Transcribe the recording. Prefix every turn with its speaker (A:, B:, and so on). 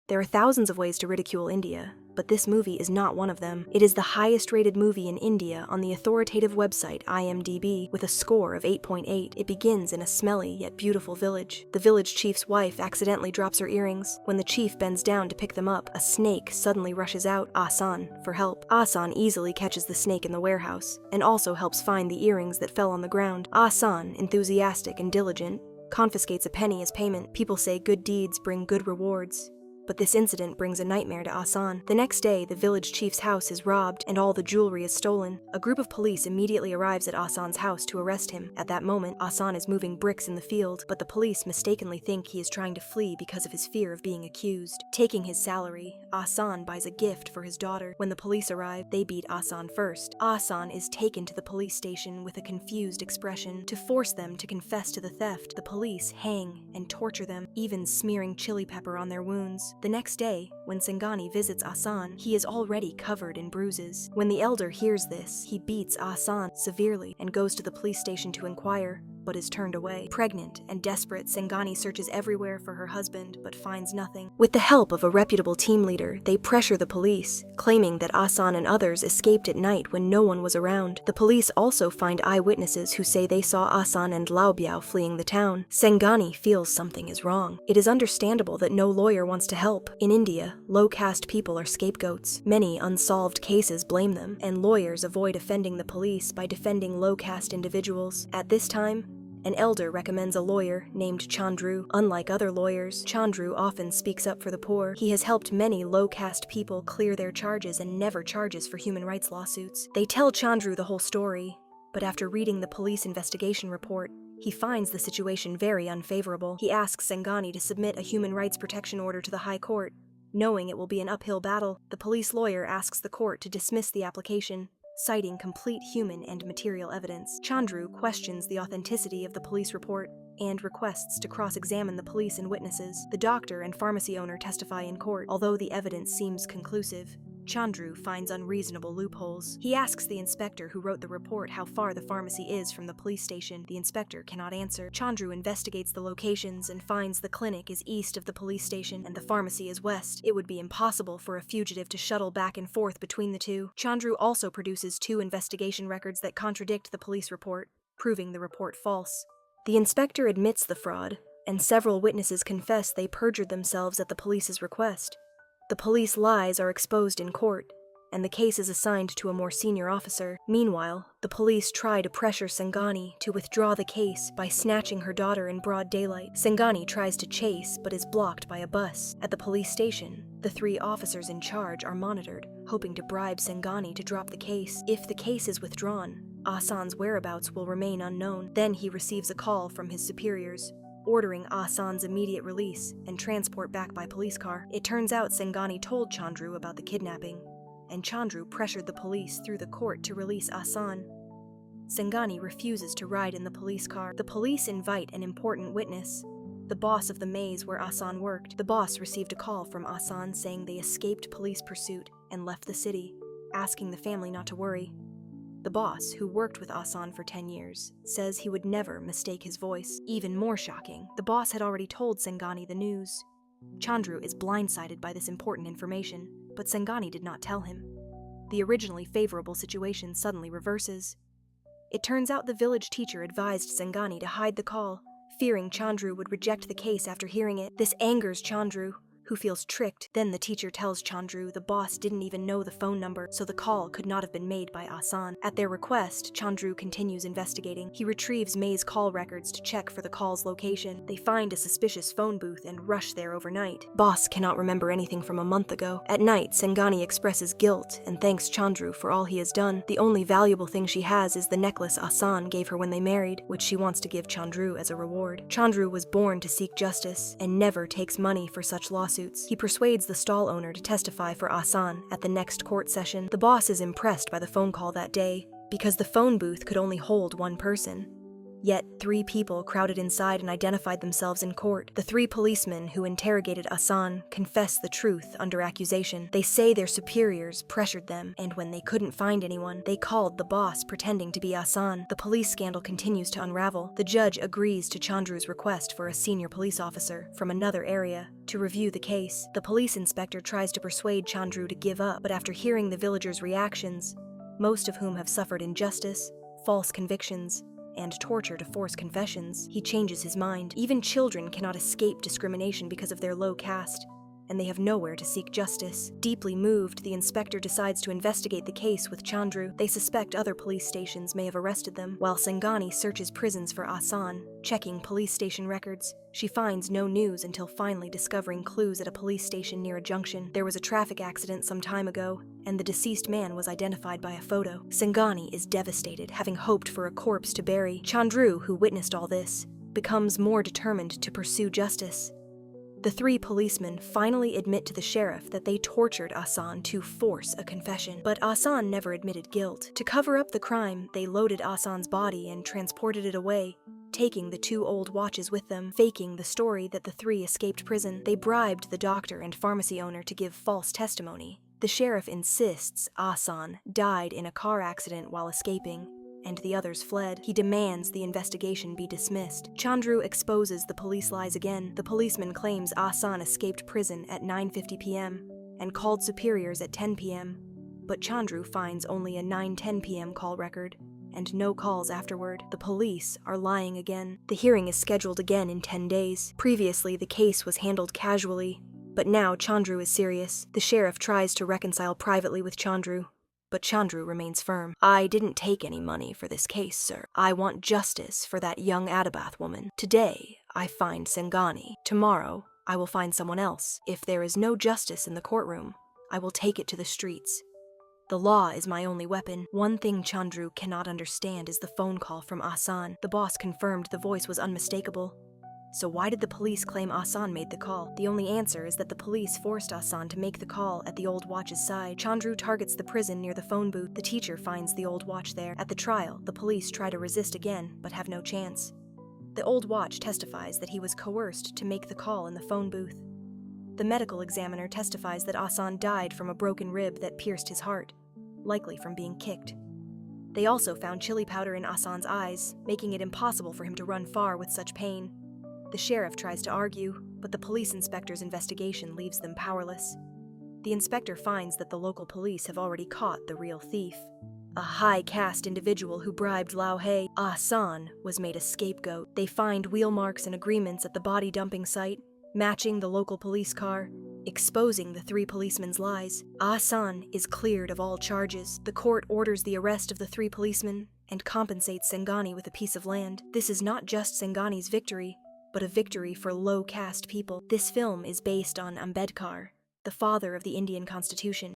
A: There are thousands of ways to ridicule India, but this movie is not one of them. It is the highest-rated movie in India on the authoritative website IMDb with a score of 8.8. It begins in a smelly yet beautiful village. The village chief's wife accidentally drops her earrings. When the chief bends down to pick them up, a snake suddenly rushes out, Asan, for help. Asan easily catches the snake in the warehouse, and also helps find the earrings that fell on the ground. Asan, enthusiastic and diligent, confiscates a penny as payment. People say good deeds bring good rewards. But this incident brings a nightmare to Asan. The next day, the village chief's house is robbed and all the jewelry is stolen. A group of police immediately arrives at Asan's house to arrest him. At that moment, Asan is moving bricks in the field, but the police mistakenly think he is trying to flee because of his fear of being accused. Taking his salary, Asan buys a gift for his daughter. When the police arrive, they beat Asan first. Asan is taken to the police station with a confused expression. To force them to confess to the theft, the police hang and torture them, even smearing chili pepper on their wounds. The next day, when Singani visits Asan, he is already covered in bruises. When the elder hears this, he beats Asan severely and goes to the police station to inquire, but is turned away. Pregnant and desperate, Singani searches everywhere for her husband, but finds nothing. With the help of a reputable team leader, they pressure the police, claiming that Asan and others escaped at night when no one was around. The police also find eyewitnesses who say they saw Asan and Laubiao fleeing the town. Singani feels something is wrong. It is understandable that no lawyer wants to help. In India, low-caste people are scapegoats. Many unsolved cases blame them, and lawyers avoid offending the police by defending low-caste individuals. At this time, an elder recommends a lawyer named Chandru. Unlike other lawyers, Chandru often speaks up for the poor. He has helped many low-caste people clear their charges and never charges for human rights lawsuits. They tell Chandru the whole story, but after reading the police investigation report, he finds the situation very unfavorable. He asks Singani to submit a human rights protection order to the High Court. Knowing it will be an uphill battle, the police lawyer asks the court to dismiss the application, citing complete human and material evidence. Chandru questions the authenticity of the police report and requests to cross-examine the police and witnesses. The doctor and pharmacy owner testify in court. Although the evidence seems conclusive, Chandru finds unreasonable loopholes. He asks the inspector who wrote the report how far the pharmacy is from the police station. The inspector cannot answer. Chandru investigates the locations and finds the clinic is east of the police station and the pharmacy is west. It would be impossible for a fugitive to shuttle back and forth between the two. Chandru also produces 2 investigation records that contradict the police report, proving the report false. The inspector admits the fraud, and several witnesses confess they perjured themselves at the police's request. The police lies are exposed in court, and the case is assigned to a more senior officer. Meanwhile, the police try to pressure Singani to withdraw the case by snatching her daughter in broad daylight. Singani tries to chase, but is blocked by a bus. At the police station, the 3 officers in charge are monitored, hoping to bribe Singani to drop the case. If the case is withdrawn, Asan's whereabouts will remain unknown. Then he receives a call from his superiors, ordering Asan's immediate release and transport back by police car. It turns out Singani told Chandru about the kidnapping, and Chandru pressured the police through the court to release Asan. Singani refuses to ride in the police car. The police invite an important witness, the boss of the maze where Asan worked. The boss received a call from Asan saying they escaped police pursuit and left the city, asking the family not to worry. The boss, who worked with Asan for 10 years, says he would never mistake his voice. Even more shocking, the boss had already told Singani the news. Chandru is blindsided by this important information, but Singani did not tell him. The originally favorable situation suddenly reverses. It turns out the village teacher advised Singani to hide the call, fearing Chandru would reject the case after hearing it. This angers Chandru, who feels tricked. Then the teacher tells Chandru the boss didn't even know the phone number, so the call could not have been made by Asan. At their request, Chandru continues investigating. He retrieves May's call records to check for the call's location. They find a suspicious phone booth and rush there overnight. Boss cannot remember anything from a month ago. At night, Singani expresses guilt and thanks Chandru for all he has done. The only valuable thing she has is the necklace Asan gave her when they married, which she wants to give Chandru as a reward. Chandru was born to seek justice and never takes money for such lawsuits. He persuades the stall owner to testify for Asan at the next court session. The boss is impressed by the phone call that day, because the phone booth could only hold 1 person. Yet 3 people crowded inside and identified themselves in court. The 3 policemen who interrogated Ahsan confess the truth under accusation. They say their superiors pressured them, and when they couldn't find anyone, they called the boss pretending to be Ahsan. The police scandal continues to unravel. The judge agrees to Chandru's request for a senior police officer from another area to review the case. The police inspector tries to persuade Chandru to give up, but after hearing the villagers' reactions, most of whom have suffered injustice, false convictions, and torture to force confessions, he changes his mind. Even children cannot escape discrimination because of their low caste, and they have nowhere to seek justice. Deeply moved, the inspector decides to investigate the case with Chandru. They suspect other police stations may have arrested them, while Sangani searches prisons for Ahsan, checking police station records. She finds no news until finally discovering clues at a police station near a junction. There was a traffic accident some time ago, and the deceased man was identified by a photo. Sangani is devastated, having hoped for a corpse to bury. Chandru, who witnessed all this, becomes more determined to pursue justice. The 3 policemen finally admit to the sheriff that they tortured Ahsan to force a confession, but Ahsan never admitted guilt. To cover up the crime, they loaded Ahsan's body and transported it away, taking the 2 old watches with them. Faking the story that the 3 escaped prison, they bribed the doctor and pharmacy owner to give false testimony. The sheriff insists Ahsan died in a car accident while escaping, and the others fled. He demands the investigation be dismissed. Chandru exposes the police lies again. The policeman claims Ahsan escaped prison at 9:50 p.m. and called superiors at 10 p.m., but Chandru finds only a 9:10 p.m. call record and no calls afterward. The police are lying again. The hearing is scheduled again in 10 days. Previously, the case was handled casually, but now Chandru is serious. The sheriff tries to reconcile privately with Chandru, but Chandru remains firm. "I didn't take any money for this case, sir. I want justice for that young Adabath woman. Today, I find Sangani. Tomorrow, I will find someone else. If there is no justice in the courtroom, I will take it to the streets. The law is my only weapon." One thing Chandru cannot understand is the phone call from Ahsan. The boss confirmed the voice was unmistakable. So why did the police claim Ahsan made the call? The only answer is that the police forced Ahsan to make the call at the old watch's side. Chandru targets the prison near the phone booth. The teacher finds the old watch there. At the trial, the police try to resist again, but have no chance. The old watch testifies that he was coerced to make the call in the phone booth. The medical examiner testifies that Ahsan died from a broken rib that pierced his heart, likely from being kicked. They also found chili powder in Ahsan's eyes, making it impossible for him to run far with such pain. The sheriff tries to argue, but the police inspector's investigation leaves them powerless. The inspector finds that the local police have already caught the real thief. A high-caste individual who bribed Lao He, Ahsan, was made a scapegoat. They find wheel marks and agreements at the body dumping site, matching the local police car, exposing the 3 policemen's lies. Ahsan is cleared of all charges. The court orders the arrest of the 3 policemen and compensates Sangani with a piece of land. This is not just Sangani's victory, but a victory for low-caste people. This film is based on Ambedkar, the father of the Indian Constitution.